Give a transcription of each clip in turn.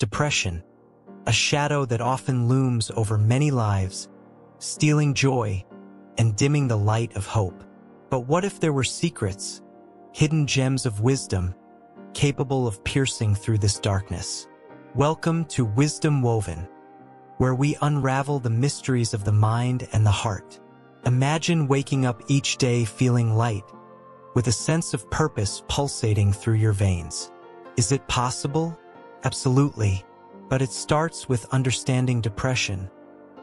Depression, a shadow that often looms over many lives, stealing joy and dimming the light of hope. But what if there were secrets, hidden gems of wisdom, capable of piercing through this darkness? Welcome to Wisdom Woven, where we unravel the mysteries of the mind and the heart. Imagine waking up each day feeling light, with a sense of purpose pulsating through your veins. Is it possible? Absolutely. But it starts with understanding depression,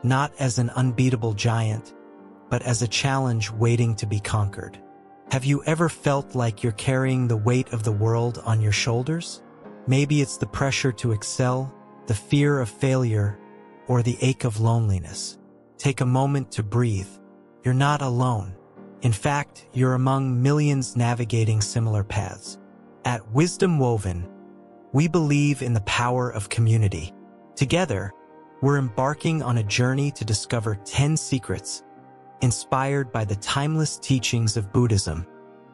not as an unbeatable giant, but as a challenge waiting to be conquered. Have you ever felt like you're carrying the weight of the world on your shoulders? Maybe it's the pressure to excel, the fear of failure, or the ache of loneliness. Take a moment to breathe. You're not alone. In fact, you're among millions navigating similar paths. At Wisdom Woven, we believe in the power of community. Together, we're embarking on a journey to discover 10 secrets inspired by the timeless teachings of Buddhism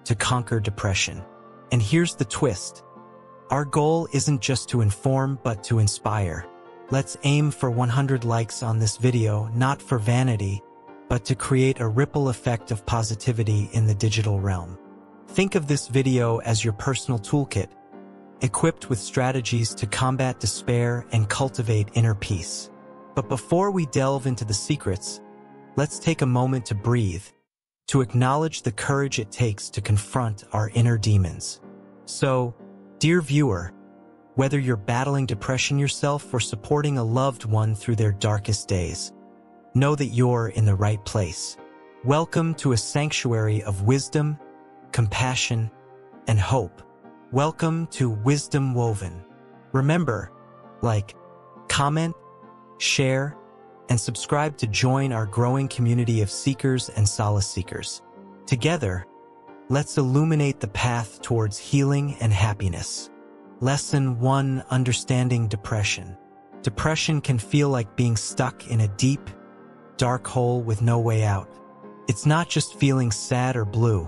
to conquer depression. And here's the twist. Our goal isn't just to inform, but to inspire. Let's aim for 100 likes on this video, not for vanity, but to create a ripple effect of positivity in the digital realm. Think of this video as your personal toolkit, equipped with strategies to combat despair and cultivate inner peace. But before we delve into the secrets, let's take a moment to breathe, to acknowledge the courage it takes to confront our inner demons. So, dear viewer, whether you're battling depression yourself or supporting a loved one through their darkest days, know that you're in the right place. Welcome to a sanctuary of wisdom, compassion, and hope. Welcome to Wisdom Woven. Remember, like, comment, share, and subscribe to join our growing community of seekers and solace seekers. Together, let's illuminate the path towards healing and happiness. Lesson 1: Understanding depression. Depression can feel like being stuck in a deep, dark hole with no way out. It's not just feeling sad or blue.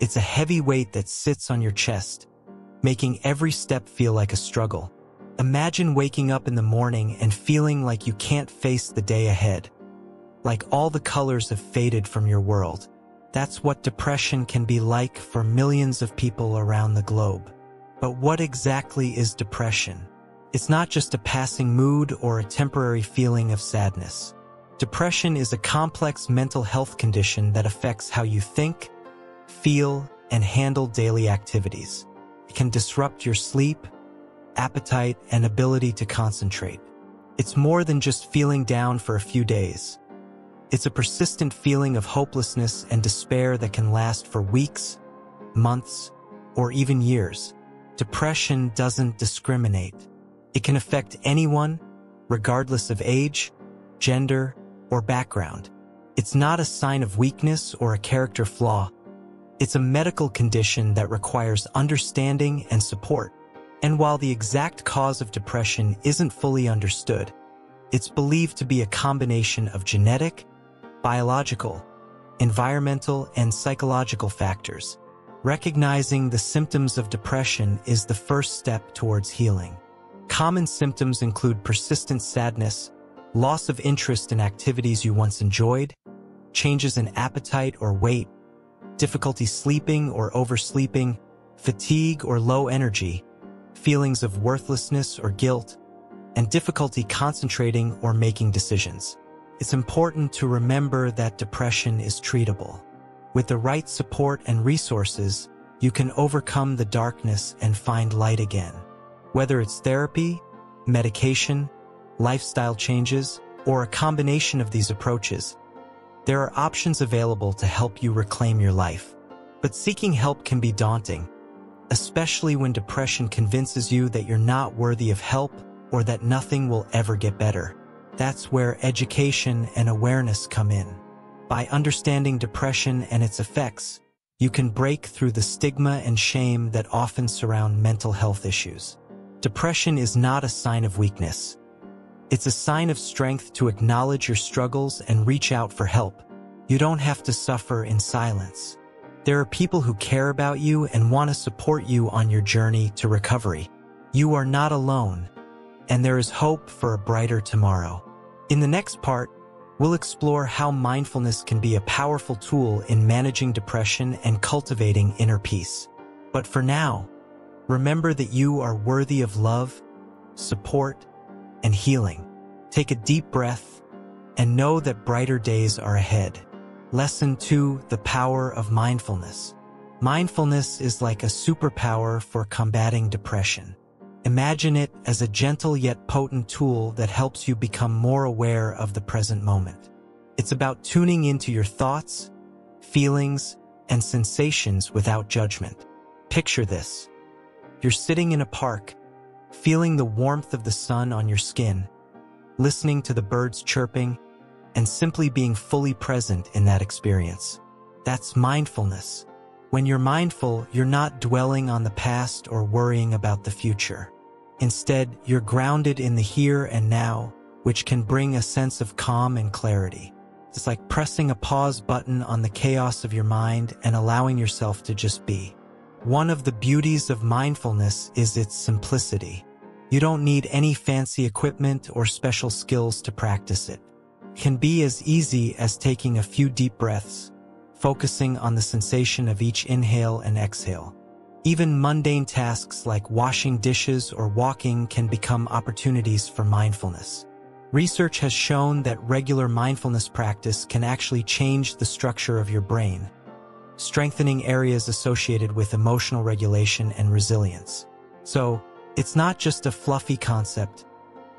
It's a heavy weight that sits on your chest, making every step feel like a struggle. Imagine waking up in the morning and feeling like you can't face the day ahead, like all the colors have faded from your world. That's what depression can be like for millions of people around the globe. But what exactly is depression? It's not just a passing mood or a temporary feeling of sadness. Depression is a complex mental health condition that affects how you think, feel, and handle daily activities. It can disrupt your sleep, appetite, and ability to concentrate. It's more than just feeling down for a few days. It's a persistent feeling of hopelessness and despair that can last for weeks, months, or even years. Depression doesn't discriminate. It can affect anyone, regardless of age, gender, or background. It's not a sign of weakness or a character flaw. It's a medical condition that requires understanding and support. And while the exact cause of depression isn't fully understood, it's believed to be a combination of genetic, biological, environmental, and psychological factors. Recognizing the symptoms of depression is the first step towards healing. Common symptoms include persistent sadness, loss of interest in activities you once enjoyed, changes in appetite or weight, difficulty sleeping or oversleeping, fatigue or low energy, feelings of worthlessness or guilt, and difficulty concentrating or making decisions. It's important to remember that depression is treatable. With the right support and resources, you can overcome the darkness and find light again. Whether it's therapy, medication, lifestyle changes, or a combination of these approaches, there are options available to help you reclaim your life. But seeking help can be daunting, especially when depression convinces you that you're not worthy of help or that nothing will ever get better. That's where education and awareness come in. By understanding depression and its effects, you can break through the stigma and shame that often surround mental health issues. Depression is not a sign of weakness. It's a sign of strength to acknowledge your struggles and reach out for help. You don't have to suffer in silence. There are people who care about you and want to support you on your journey to recovery. You are not alone, and there is hope for a brighter tomorrow. In the next part, we'll explore how mindfulness can be a powerful tool in managing depression and cultivating inner peace. But for now, remember that you are worthy of love, support, and healing. Take a deep breath and know that brighter days are ahead. Lesson 2: The Power of Mindfulness. Mindfulness is like a superpower for combating depression. Imagine it as a gentle yet potent tool that helps you become more aware of the present moment. It's about tuning into your thoughts, feelings, and sensations without judgment. Picture this. You're sitting in a park, feeling the warmth of the sun on your skin, listening to the birds chirping, and simply being fully present in that experience. That's mindfulness. When you're mindful, you're not dwelling on the past or worrying about the future. Instead, you're grounded in the here and now, which can bring a sense of calm and clarity. It's like pressing a pause button on the chaos of your mind and allowing yourself to just be. One of the beauties of mindfulness is its simplicity. You don't need any fancy equipment or special skills to practice it. It can be as easy as taking a few deep breaths, focusing on the sensation of each inhale and exhale. Even mundane tasks like washing dishes or walking can become opportunities for mindfulness. Research has shown that regular mindfulness practice can actually change the structure of your brain, strengthening areas associated with emotional regulation and resilience. So, it's not just a fluffy concept,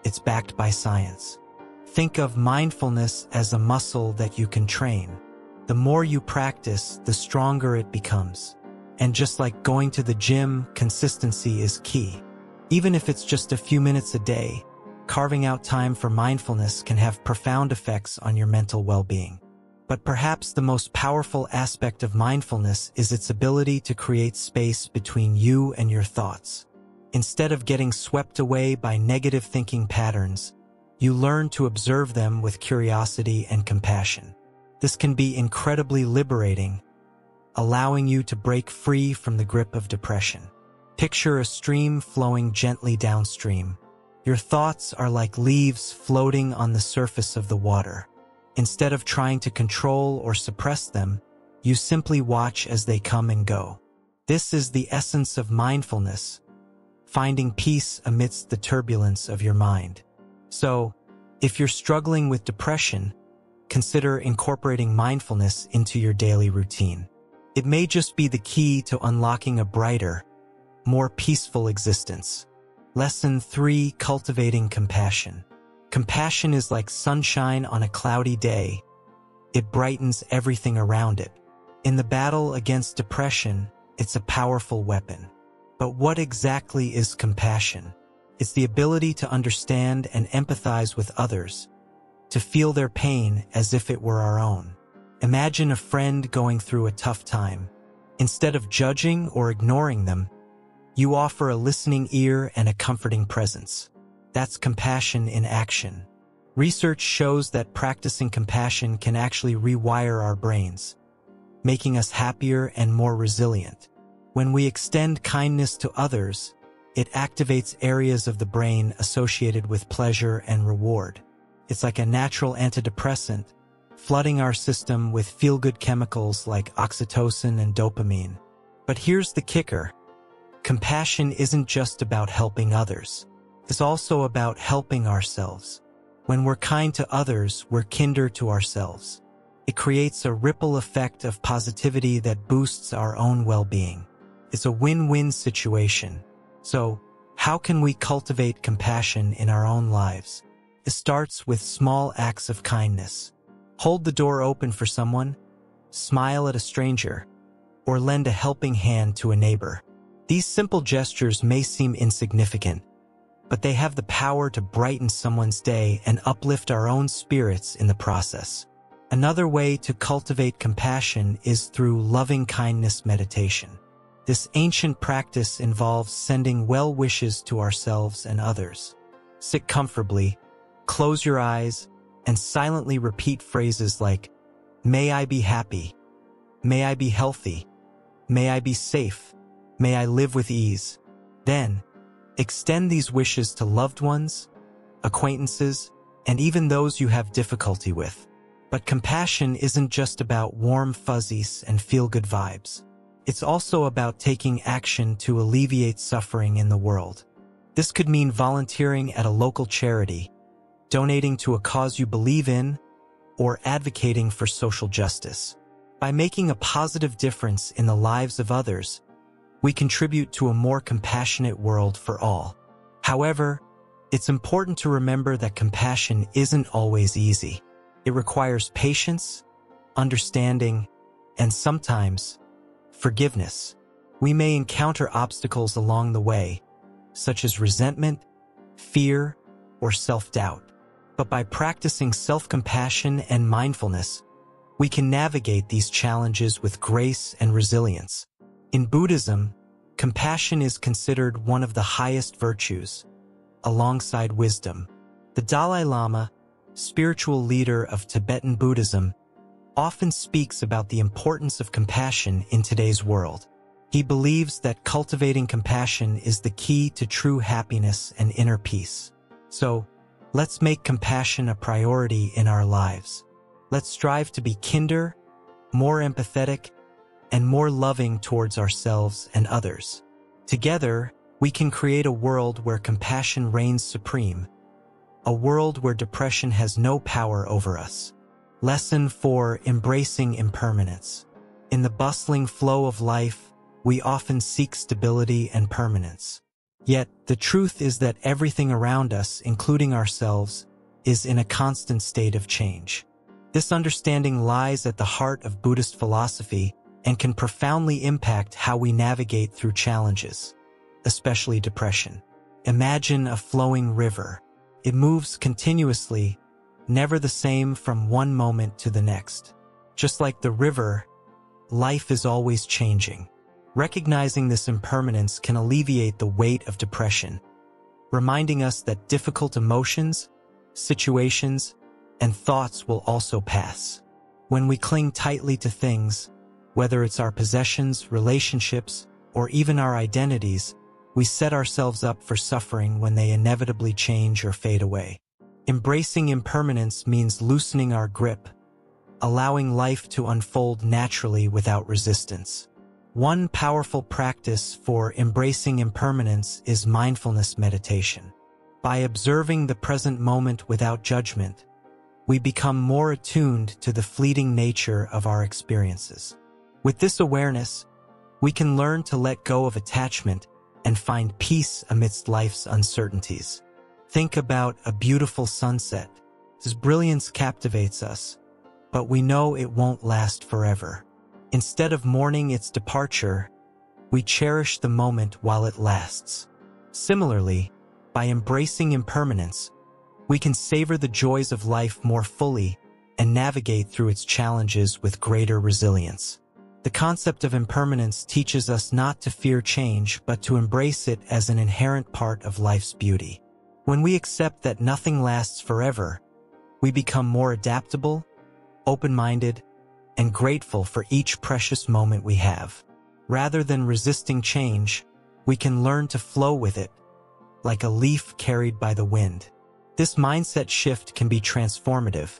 it's backed by science. Think of mindfulness as a muscle that you can train. The more you practice, the stronger it becomes. And just like going to the gym, consistency is key. Even if it's just a few minutes a day, carving out time for mindfulness can have profound effects on your mental well-being. But perhaps the most powerful aspect of mindfulness is its ability to create space between you and your thoughts. Instead of getting swept away by negative thinking patterns, you learn to observe them with curiosity and compassion. This can be incredibly liberating, allowing you to break free from the grip of depression. Picture a stream flowing gently downstream. Your thoughts are like leaves floating on the surface of the water. Instead of trying to control or suppress them, you simply watch as they come and go. This is the essence of mindfulness, finding peace amidst the turbulence of your mind. So, if you're struggling with depression, consider incorporating mindfulness into your daily routine. It may just be the key to unlocking a brighter, more peaceful existence. Lesson 3: Cultivating Compassion. Compassion is like sunshine on a cloudy day. It brightens everything around it. In the battle against depression, it's a powerful weapon. But what exactly is compassion? It's the ability to understand and empathize with others, to feel their pain as if it were our own. Imagine a friend going through a tough time. Instead of judging or ignoring them, you offer a listening ear and a comforting presence. That's compassion in action. Research shows that practicing compassion can actually rewire our brains, making us happier and more resilient. When we extend kindness to others, it activates areas of the brain associated with pleasure and reward. It's like a natural antidepressant, flooding our system with feel-good chemicals like oxytocin and dopamine. But here's the kicker. Compassion isn't just about helping others. It's also about helping ourselves. When we're kind to others, we're kinder to ourselves. It creates a ripple effect of positivity that boosts our own well-being. It's a win-win situation. So, how can we cultivate compassion in our own lives? It starts with small acts of kindness. Hold the door open for someone, smile at a stranger, or lend a helping hand to a neighbor. These simple gestures may seem insignificant, but they have the power to brighten someone's day and uplift our own spirits in the process. Another way to cultivate compassion is through loving kindness meditation. This ancient practice involves sending well wishes to ourselves and others. Sit comfortably, close your eyes, and silently repeat phrases like, "May I be happy. May I be healthy. May I be safe. May I live with ease." Then, Extend these wishes to loved ones, acquaintances, and even those you have difficulty with. But compassion isn't just about warm fuzzies and feel-good vibes. It's also about taking action to alleviate suffering in the world. This could mean volunteering at a local charity, donating to a cause you believe in, or advocating for social justice. By making a positive difference in the lives of others, we contribute to a more compassionate world for all. However, it's important to remember that compassion isn't always easy. It requires patience, understanding, and sometimes forgiveness. We may encounter obstacles along the way, such as resentment, fear, or self-doubt. But by practicing self-compassion and mindfulness, we can navigate these challenges with grace and resilience. In Buddhism, compassion is considered one of the highest virtues, alongside wisdom. The Dalai Lama, spiritual leader of Tibetan Buddhism, often speaks about the importance of compassion in today's world. He believes that cultivating compassion is the key to true happiness and inner peace. So, let's make compassion a priority in our lives. Let's strive to be kinder, more empathetic, and more loving towards ourselves and others. Together, we can create a world where compassion reigns supreme, a world where depression has no power over us. Lesson 4: Embracing Impermanence. In the bustling flow of life, we often seek stability and permanence. Yet, the truth is that everything around us, including ourselves, is in a constant state of change. This understanding lies at the heart of Buddhist philosophy and can profoundly impact how we navigate through challenges, especially depression. Imagine a flowing river. It moves continuously, never the same from one moment to the next. Just like the river, life is always changing. Recognizing this impermanence can alleviate the weight of depression, reminding us that difficult emotions, situations, and thoughts will also pass. When we cling tightly to things, whether it's our possessions, relationships, or even our identities, we set ourselves up for suffering when they inevitably change or fade away. Embracing impermanence means loosening our grip, allowing life to unfold naturally without resistance. One powerful practice for embracing impermanence is mindfulness meditation. By observing the present moment without judgment, we become more attuned to the fleeting nature of our experiences. With this awareness, we can learn to let go of attachment and find peace amidst life's uncertainties. Think about a beautiful sunset. Its brilliance captivates us, but we know it won't last forever. Instead of mourning its departure, we cherish the moment while it lasts. Similarly, by embracing impermanence, we can savor the joys of life more fully and navigate through its challenges with greater resilience. The concept of impermanence teaches us not to fear change, but to embrace it as an inherent part of life's beauty. When we accept that nothing lasts forever, we become more adaptable, open-minded, and grateful for each precious moment we have. Rather than resisting change, we can learn to flow with it, like a leaf carried by the wind. This mindset shift can be transformative,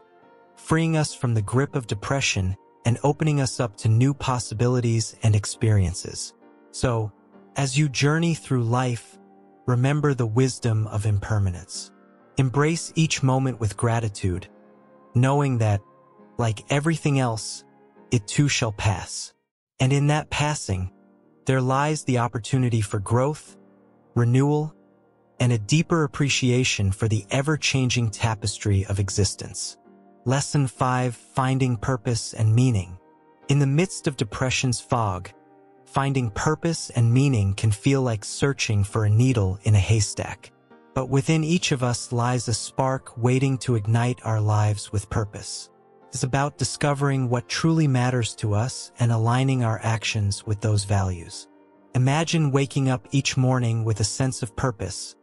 freeing us from the grip of depression and opening us up to new possibilities and experiences. So, as you journey through life, remember the wisdom of impermanence. Embrace each moment with gratitude, knowing that, like everything else, it too shall pass. And in that passing, there lies the opportunity for growth, renewal, and a deeper appreciation for the ever-changing tapestry of existence. Lesson 5: Finding Purpose and Meaning. In the midst of depression's fog, finding purpose and meaning can feel like searching for a needle in a haystack. But within each of us lies a spark waiting to ignite our lives with purpose. It's about discovering what truly matters to us and aligning our actions with those values. Imagine waking up each morning with a sense of purpose,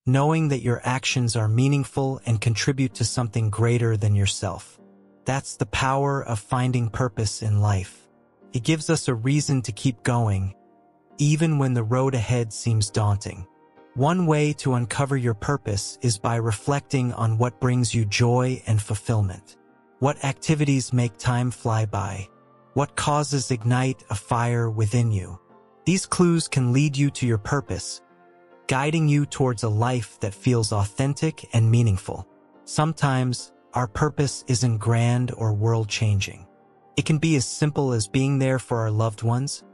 knowing that your actions are meaningful and contribute to something greater than yourself. That's the power of finding purpose in life. It gives us a reason to keep going, even when the road ahead seems daunting. One way to uncover your purpose is by reflecting on what brings you joy and fulfillment. What activities make time fly by? What causes ignite a fire within you? These clues can lead you to your purpose, guiding you towards a life that feels authentic and meaningful. Sometimes, our purpose isn't grand or world-changing. It can be as simple as being there for our loved ones,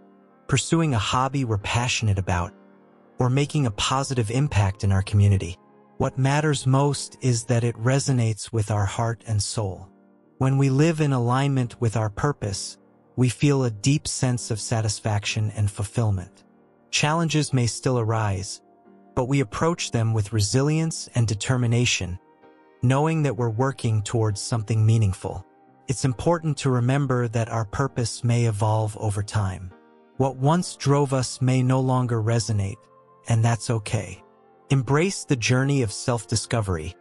pursuing a hobby we're passionate about, or making a positive impact in our community. What matters most is that it resonates with our heart and soul. When we live in alignment with our purpose, we feel a deep sense of satisfaction and fulfillment. Challenges may still arise, but we approach them with resilience and determination, knowing that we're working towards something meaningful. It's important to remember that our purpose may evolve over time. What once drove us may no longer resonate, and that's okay. Embrace the journey of self-discovery,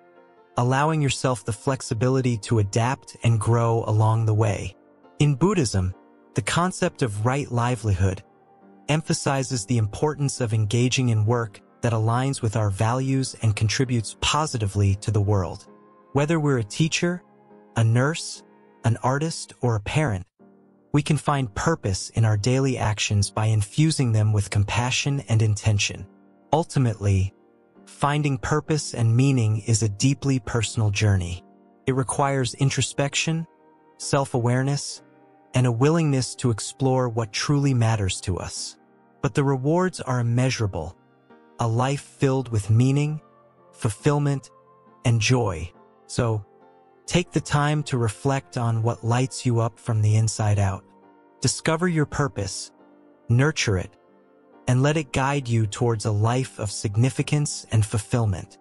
allowing yourself the flexibility to adapt and grow along the way. In Buddhism, the concept of right livelihood emphasizes the importance of engaging in work that aligns with our values and contributes positively to the world. Whether we're a teacher, a nurse, an artist, or a parent, we can find purpose in our daily actions by infusing them with compassion and intention. Ultimately, finding purpose and meaning is a deeply personal journey. It requires introspection, self-awareness, and a willingness to explore what truly matters to us. But the rewards are immeasurable. A life filled with meaning, fulfillment, and joy. So, take the time to reflect on what lights you up from the inside out. Discover your purpose, nurture it, and let it guide you towards a life of significance and fulfillment.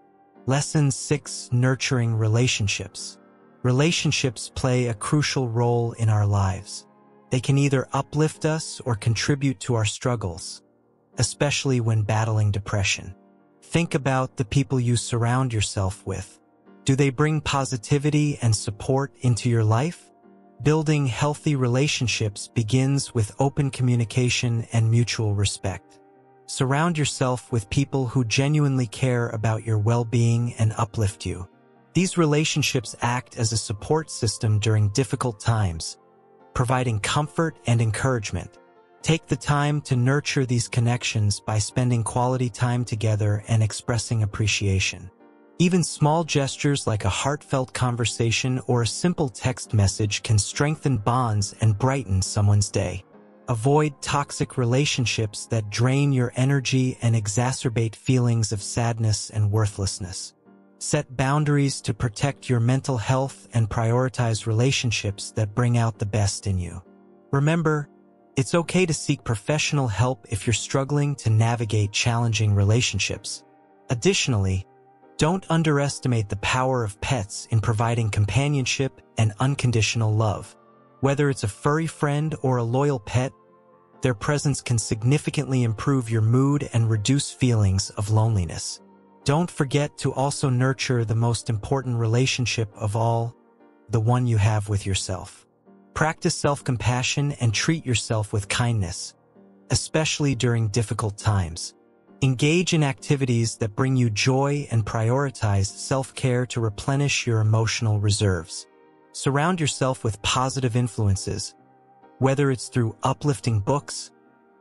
Lesson 6: Nurturing relationships. Relationships play a crucial role in our lives. They can either uplift us or contribute to our struggles, especially when battling depression. Think about the people you surround yourself with. Do they bring positivity and support into your life? Building healthy relationships begins with open communication and mutual respect. Surround yourself with people who genuinely care about your well-being and uplift you. These relationships act as a support system during difficult times, providing comfort and encouragement. Take the time to nurture these connections by spending quality time together and expressing appreciation. Even small gestures like a heartfelt conversation or a simple text message can strengthen bonds and brighten someone's day. Avoid toxic relationships that drain your energy and exacerbate feelings of sadness and worthlessness. Set boundaries to protect your mental health and prioritize relationships that bring out the best in you. Remember, it's okay to seek professional help if you're struggling to navigate challenging relationships. Additionally, don't underestimate the power of pets in providing companionship and unconditional love. Whether it's a furry friend or a loyal pet, their presence can significantly improve your mood and reduce feelings of loneliness. Don't forget to also nurture the most important relationship of all, the one you have with yourself. Practice self-compassion and treat yourself with kindness, especially during difficult times. Engage in activities that bring you joy and prioritize self-care to replenish your emotional reserves. Surround yourself with positive influences, whether it's through uplifting books,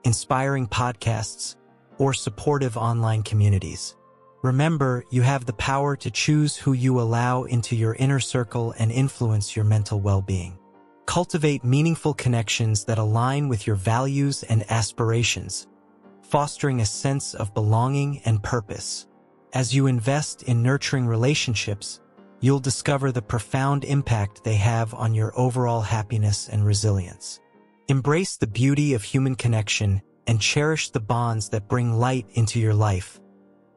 inspiring podcasts, or supportive online communities. Remember, you have the power to choose who you allow into your inner circle and influence your mental well-being. Cultivate meaningful connections that align with your values and aspirations, fostering a sense of belonging and purpose. As you invest in nurturing relationships, you'll discover the profound impact they have on your overall happiness and resilience. Embrace the beauty of human connection and cherish the bonds that bring light into your life,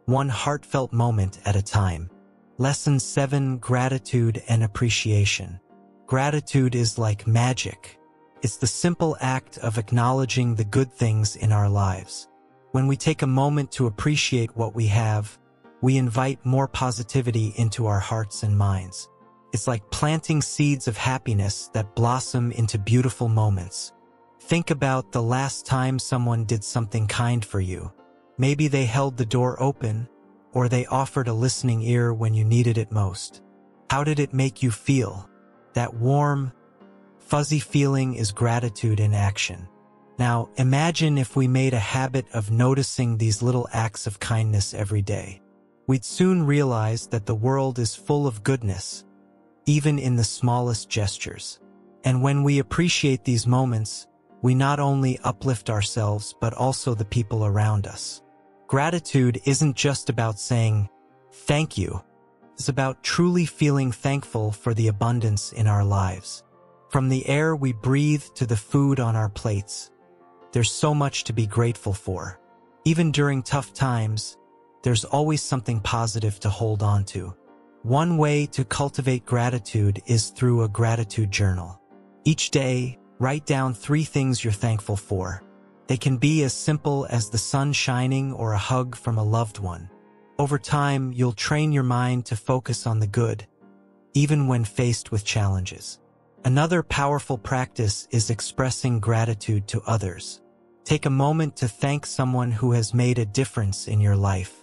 one heartfelt moment at a time. Lesson 7: Gratitude and appreciation. Gratitude is like magic. It's the simple act of acknowledging the good things in our lives. When we take a moment to appreciate what we have, we invite more positivity into our hearts and minds. It's like planting seeds of happiness that blossom into beautiful moments. Think about the last time someone did something kind for you. Maybe they held the door open, or they offered a listening ear when you needed it most. How did it make you feel? That warm, fuzzy feeling is gratitude in action. Now, imagine if we made a habit of noticing these little acts of kindness every day. We'd soon realize that the world is full of goodness, even in the smallest gestures. And when we appreciate these moments, we not only uplift ourselves but also the people around us. Gratitude isn't just about saying, "Thank you." It's about truly feeling thankful for the abundance in our lives. From the air we breathe to the food on our plates, there's so much to be grateful for. Even during tough times, there's always something positive to hold on to. One way to cultivate gratitude is through a gratitude journal. Each day, write down 3 things you're thankful for. They can be as simple as the sun shining or a hug from a loved one. Over time, you'll train your mind to focus on the good, even when faced with challenges. Another powerful practice is expressing gratitude to others. Take a moment to thank someone who has made a difference in your life.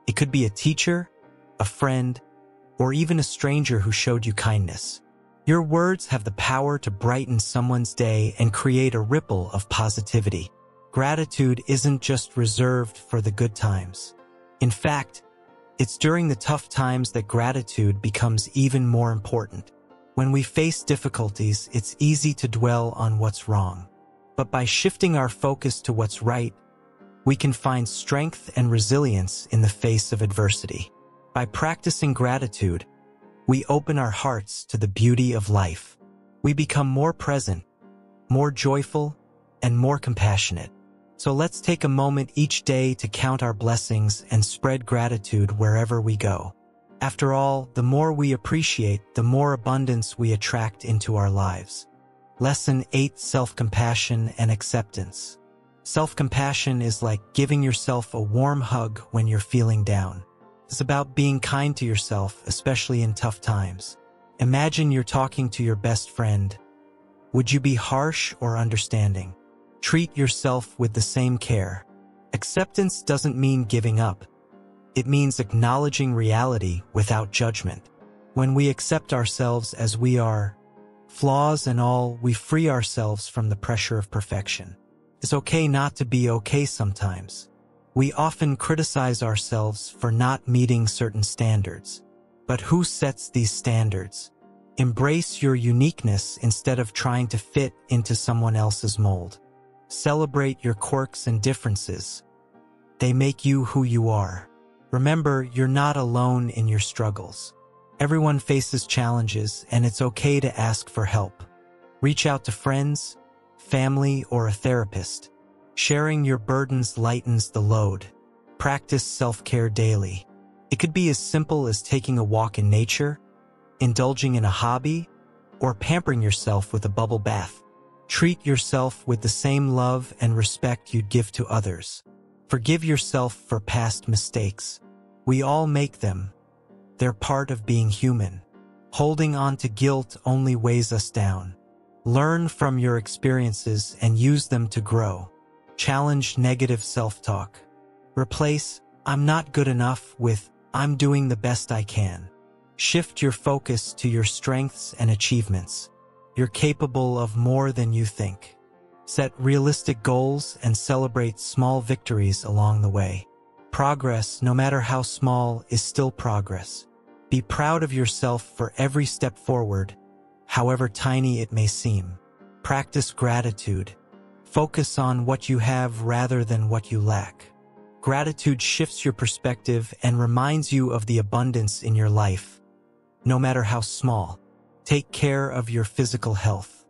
It could be a teacher, a friend, or even a stranger who showed you kindness. Your words have the power to brighten someone's day and create a ripple of positivity. Gratitude isn't just reserved for the good times. In fact, it's during the tough times that gratitude becomes even more important. When we face difficulties, it's easy to dwell on what's wrong. But by shifting our focus to what's right, we can find strength and resilience in the face of adversity. By practicing gratitude, we open our hearts to the beauty of life. We become more present, more joyful, and more compassionate. So let's take a moment each day to count our blessings and spread gratitude wherever we go. After all, the more we appreciate, the more abundance we attract into our lives. Lesson 8: Self-compassion and acceptance. Self-compassion is like giving yourself a warm hug when you're feeling down. It's about being kind to yourself, especially in tough times. Imagine you're talking to your best friend. Would you be harsh or understanding? Treat yourself with the same care. Acceptance doesn't mean giving up. It means acknowledging reality without judgment. When we accept ourselves as we are, flaws and all, we free ourselves from the pressure of perfection. It's okay not to be okay sometimes. We often criticize ourselves for not meeting certain standards. But who sets these standards? Embrace your uniqueness instead of trying to fit into someone else's mold. Celebrate your quirks and differences. They make you who you are. Remember, you're not alone in your struggles. Everyone faces challenges, and it's okay to ask for help. Reach out to friends, family, or a therapist. Sharing your burdens lightens the load. Practice self-care daily. It could be as simple as taking a walk in nature, indulging in a hobby, or pampering yourself with a bubble bath. Treat yourself with the same love and respect you'd give to others. Forgive yourself for past mistakes. We all make them. They're part of being human. Holding on to guilt only weighs us down. Learn from your experiences and use them to grow. Challenge negative self-talk. Replace "I'm not good enough" with "I'm doing the best I can." Shift your focus to your strengths and achievements. You're capable of more than you think. Set realistic goals and celebrate small victories along the way. Progress, no matter how small, is still progress. Be proud of yourself for every step forward, however tiny it may seem. Practice gratitude. Focus on what you have rather than what you lack. Gratitude shifts your perspective and reminds you of the abundance in your life, no matter how small. Take care of your physical health.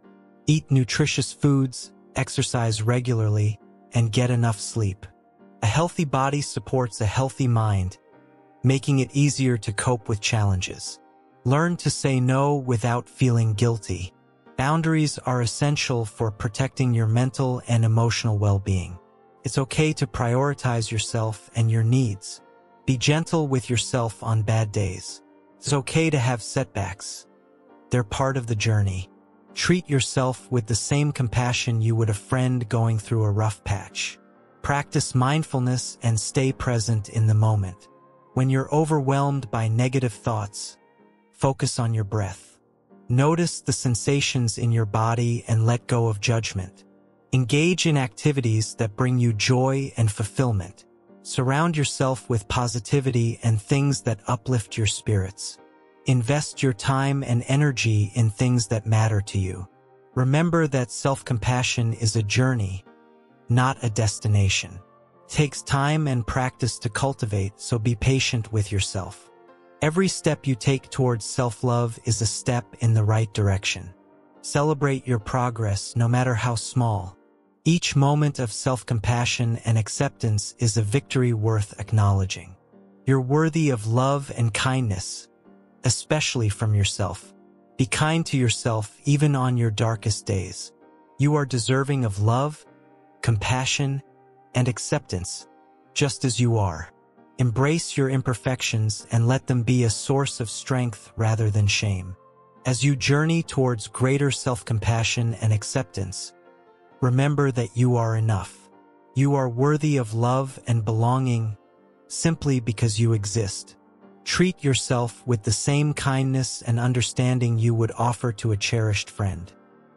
Eat nutritious foods, exercise regularly, and get enough sleep. A healthy body supports a healthy mind, making it easier to cope with challenges. Learn to say no without feeling guilty. Boundaries are essential for protecting your mental and emotional well-being. It's okay to prioritize yourself and your needs. Be gentle with yourself on bad days. It's okay to have setbacks. They're part of the journey. Treat yourself with the same compassion you would a friend going through a rough patch. Practice mindfulness and stay present in the moment. When you're overwhelmed by negative thoughts, focus on your breath. Notice the sensations in your body and let go of judgment. Engage in activities that bring you joy and fulfillment. Surround yourself with positivity and things that uplift your spirits. Invest your time and energy in things that matter to you. Remember that self-compassion is a journey, not a destination. It takes time and practice to cultivate, so be patient with yourself. Every step you take towards self-love is a step in the right direction. Celebrate your progress, no matter how small. Each moment of self-compassion and acceptance is a victory worth acknowledging. You're worthy of love and kindness, especially from yourself. Be kind to yourself even on your darkest days. You are deserving of love, compassion, and acceptance, just as you are. Embrace your imperfections and let them be a source of strength rather than shame. As you journey towards greater self-compassion and acceptance, remember that you are enough. You are worthy of love and belonging simply because you exist. Treat yourself with the same kindness and understanding you would offer to a cherished friend.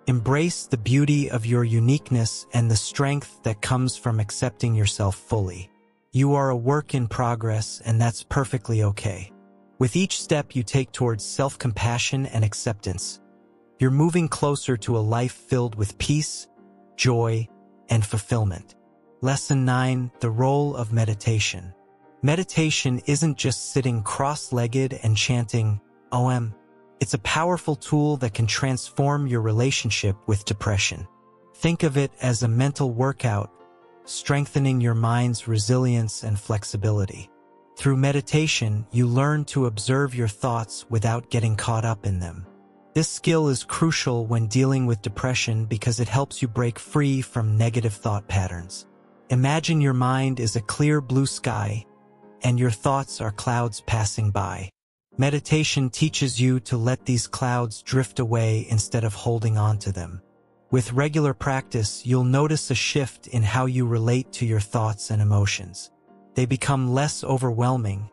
Embrace the beauty of your uniqueness and the strength that comes from accepting yourself fully. You are a work in progress, and that's perfectly okay. With each step you take towards self-compassion and acceptance, you're moving closer to a life filled with peace, joy, and fulfillment. Lesson 9: The role of meditation. Meditation isn't just sitting cross-legged and chanting OM. It's a powerful tool that can transform your relationship with depression. Think of it as a mental workout, strengthening your mind's resilience and flexibility. Through meditation, you learn to observe your thoughts without getting caught up in them. This skill is crucial when dealing with depression because it helps you break free from negative thought patterns. Imagine your mind is a clear blue sky, and your thoughts are clouds passing by. Meditation teaches you to let these clouds drift away instead of holding on to them. With regular practice, you'll notice a shift in how you relate to your thoughts and emotions. They become less overwhelming,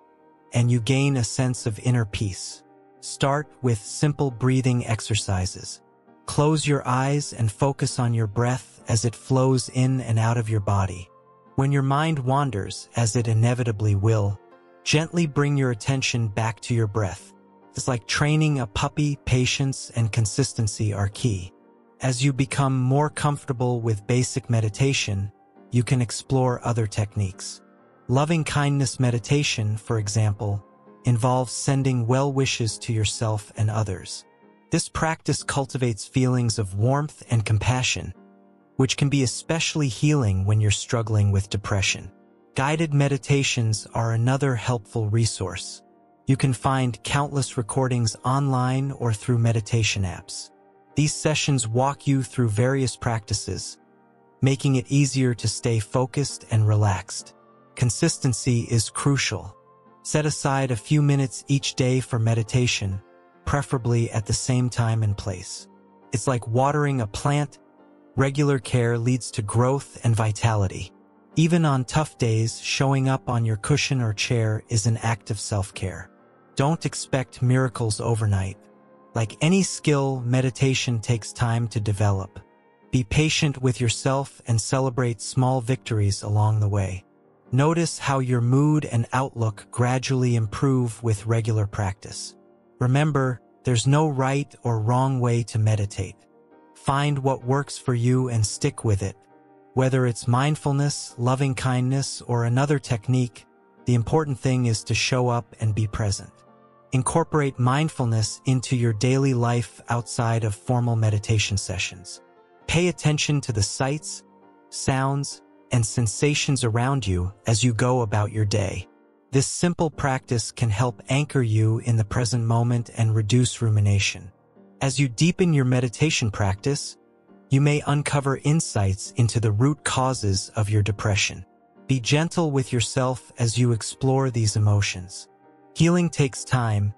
and you gain a sense of inner peace. Start with simple breathing exercises. Close your eyes and focus on your breath as it flows in and out of your body. When your mind wanders, as it inevitably will, gently bring your attention back to your breath. It's like training a puppy. Patience and consistency are key. As you become more comfortable with basic meditation, you can explore other techniques. Loving kindness meditation, for example, involves sending well wishes to yourself and others. This practice cultivates feelings of warmth and compassion, which can be especially healing when you're struggling with depression. Guided meditations are another helpful resource. You can find countless recordings online or through meditation apps. These sessions walk you through various practices, making it easier to stay focused and relaxed. Consistency is crucial. Set aside a few minutes each day for meditation, preferably at the same time and place. It's like watering a plant. Regular care leads to growth and vitality. Even on tough days, showing up on your cushion or chair is an act of self-care. Don't expect miracles overnight. Like any skill, meditation takes time to develop. Be patient with yourself and celebrate small victories along the way. Notice how your mood and outlook gradually improve with regular practice. Remember, there's no right or wrong way to meditate. Find what works for you and stick with it. Whether it's mindfulness, loving kindness, or another technique, the important thing is to show up and be present. Incorporate mindfulness into your daily life outside of formal meditation sessions. Pay attention to the sights, sounds, and sensations around you as you go about your day. This simple practice can help anchor you in the present moment and reduce rumination. As you deepen your meditation practice, you may uncover insights into the root causes of your depression. Be gentle with yourself as you explore these emotions. Healing takes time,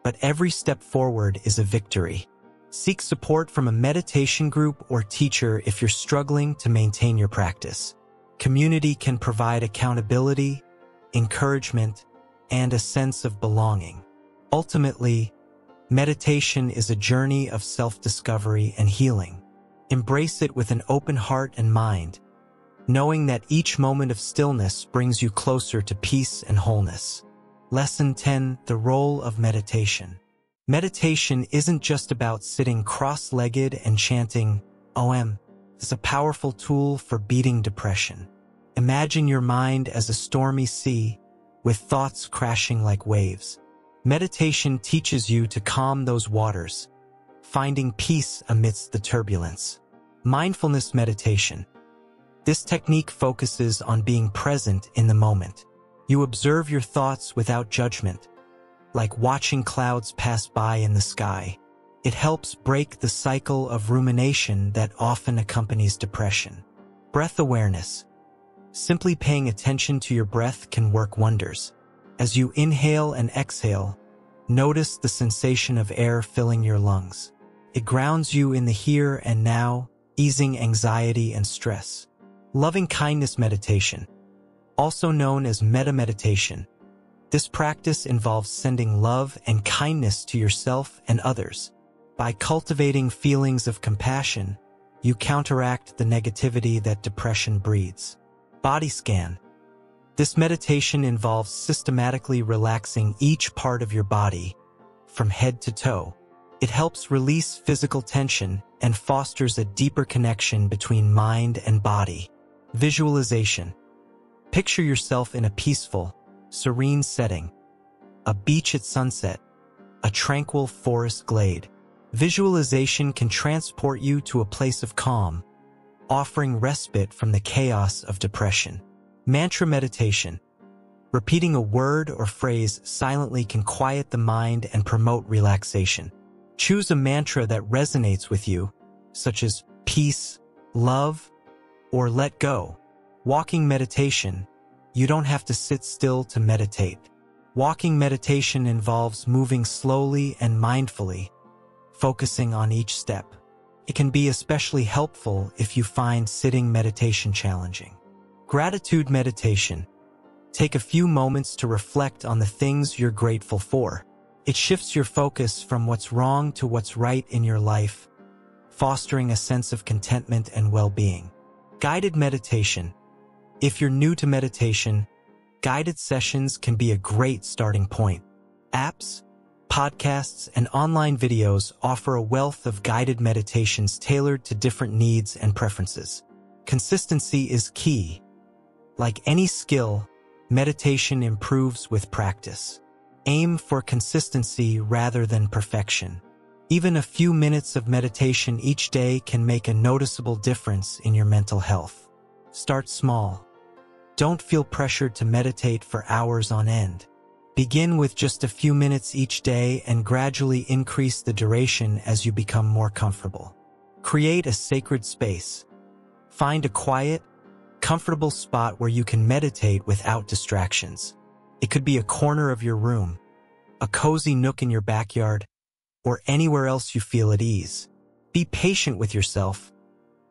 but every step forward is a victory. Seek support from a meditation group or teacher if you're struggling to maintain your practice. Community can provide accountability, encouragement, and a sense of belonging. Ultimately, meditation is a journey of self-discovery and healing. Embrace it with an open heart and mind, knowing that each moment of stillness brings you closer to peace and wholeness. Lesson 10: The role of meditation. Meditation isn't just about sitting cross-legged and chanting OM. It's a powerful tool for beating depression. Imagine your mind as a stormy sea, with thoughts crashing like waves. Meditation teaches you to calm those waters, finding peace amidst the turbulence. Mindfulness meditation. This technique focuses on being present in the moment. You observe your thoughts without judgment, like watching clouds pass by in the sky. It helps break the cycle of rumination that often accompanies depression. Breath awareness. Simply paying attention to your breath can work wonders. As you inhale and exhale, notice the sensation of air filling your lungs. It grounds you in the here and now, easing anxiety and stress. Loving kindness meditation, also known as metta meditation. This practice involves sending love and kindness to yourself and others. By cultivating feelings of compassion, you counteract the negativity that depression breeds. Body scan. This meditation involves systematically relaxing each part of your body, from head to toe. It helps release physical tension and fosters a deeper connection between mind and body. Visualization. Picture yourself in a peaceful, serene setting. A beach at sunset, a tranquil forest glade. Visualization can transport you to a place of calm, offering respite from the chaos of depression. Mantra meditation. Repeating a word or phrase silently can quiet the mind and promote relaxation. Choose a mantra that resonates with you, such as peace, love, or let go. Walking meditation. You don't have to sit still to meditate. Walking meditation involves moving slowly and mindfully, focusing on each step. It can be especially helpful if you find sitting meditation challenging. Gratitude meditation. Take a few moments to reflect on the things you're grateful for. It shifts your focus from what's wrong to what's right in your life, fostering a sense of contentment and well-being. Guided meditation. If you're new to meditation, guided sessions can be a great starting point. Apps, podcasts, and online videos offer a wealth of guided meditations tailored to different needs and preferences. Consistency is key. Like any skill, meditation improves with practice. Aim for consistency rather than perfection. Even a few minutes of meditation each day can make a noticeable difference in your mental health. Start small. Don't feel pressured to meditate for hours on end. Begin with just a few minutes each day and gradually increase the duration as you become more comfortable. Create a sacred space. Find a quiet, comfortable spot where you can meditate without distractions. It could be a corner of your room, a cozy nook in your backyard, or anywhere else you feel at ease. Be patient with yourself.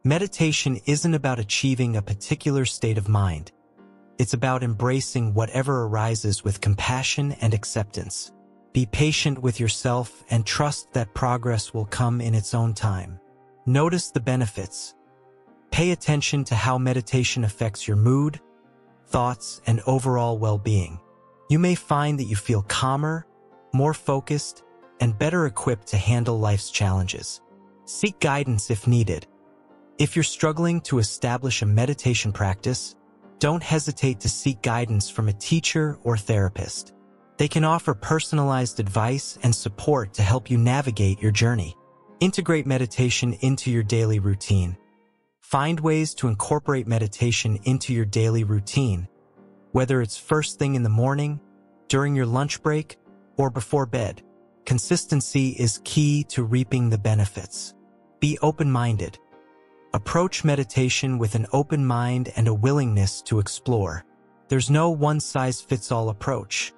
Meditation isn't about achieving a particular state of mind. It's about embracing whatever arises with compassion and acceptance. Be patient with yourself and trust that progress will come in its own time. Notice the benefits. Pay attention to how meditation affects your mood, thoughts, and overall well-being. You may find that you feel calmer, more focused, and better equipped to handle life's challenges. Seek guidance if needed. If you're struggling to establish a meditation practice, don't hesitate to seek guidance from a teacher or therapist. They can offer personalized advice and support to help you navigate your journey. Integrate meditation into your daily routine. Find ways to incorporate meditation into your daily routine, whether it's first thing in the morning, during your lunch break, or before bed. Consistency is key to reaping the benefits. Be open-minded. Approach meditation with an open mind and a willingness to explore. There's no one-size-fits-all approach,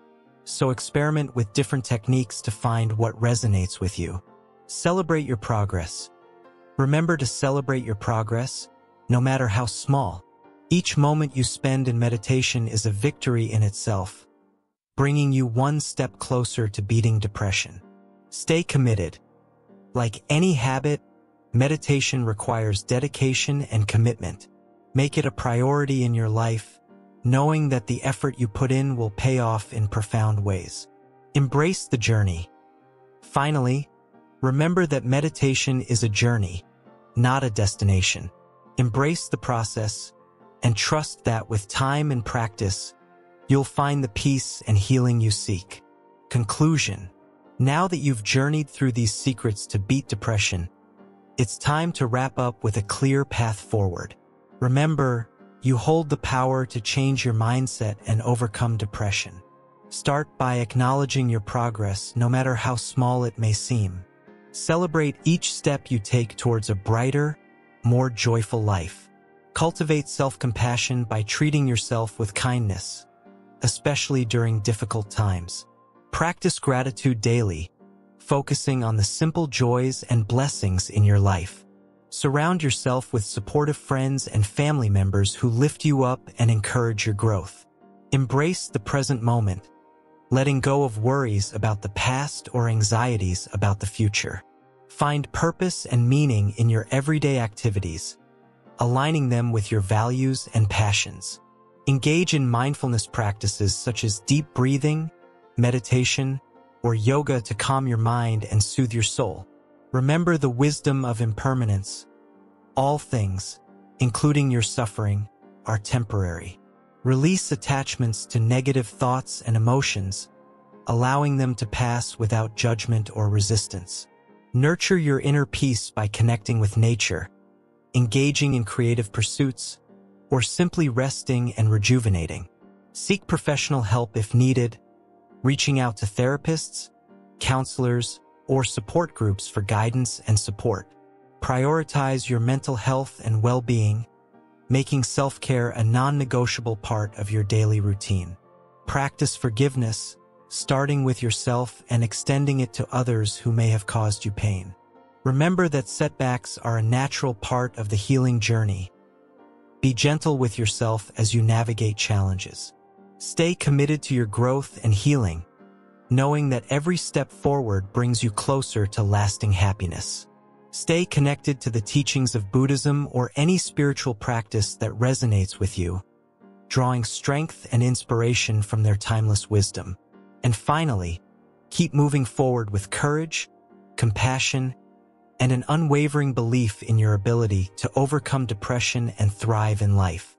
so experiment with different techniques to find what resonates with you. Celebrate your progress. Remember to celebrate your progress, no matter how small. Each moment you spend in meditation is a victory in itself, bringing you one step closer to beating depression. Stay committed. Like any habit, meditation requires dedication and commitment. Make it a priority in your life, knowing that the effort you put in will pay off in profound ways. Embrace the journey. Finally, remember that meditation is a journey, not a destination. Embrace the process and trust that with time and practice, you'll find the peace and healing you seek. Conclusion. Now that you've journeyed through these secrets to beat depression, it's time to wrap up with a clear path forward. Remember, you hold the power to change your mindset and overcome depression. Start by acknowledging your progress, no matter how small it may seem. Celebrate each step you take towards a brighter, more joyful life. Cultivate self-compassion by treating yourself with kindness, especially during difficult times. Practice gratitude daily, focusing on the simple joys and blessings in your life. Surround yourself with supportive friends and family members who lift you up and encourage your growth. Embrace the present moment, letting go of worries about the past or anxieties about the future. Find purpose and meaning in your everyday activities, aligning them with your values and passions. Engage in mindfulness practices such as deep breathing, meditation, or yoga to calm your mind and soothe your soul. Remember the wisdom of impermanence. All things, including your suffering, are temporary. Release attachments to negative thoughts and emotions, allowing them to pass without judgment or resistance. Nurture your inner peace by connecting with nature, engaging in creative pursuits, or simply resting and rejuvenating. Seek professional help if needed, reaching out to therapists, counselors, or support groups for guidance and support. Prioritize your mental health and well-being, making self-care a non-negotiable part of your daily routine. Practice forgiveness, starting with yourself and extending it to others who may have caused you pain. Remember that setbacks are a natural part of the healing journey. Be gentle with yourself as you navigate challenges. Stay committed to your growth and healing, knowing that every step forward brings you closer to lasting happiness. Stay connected to the teachings of Buddhism or any spiritual practice that resonates with you, drawing strength and inspiration from their timeless wisdom. And finally, keep moving forward with courage, compassion, and an unwavering belief in your ability to overcome depression and thrive in life.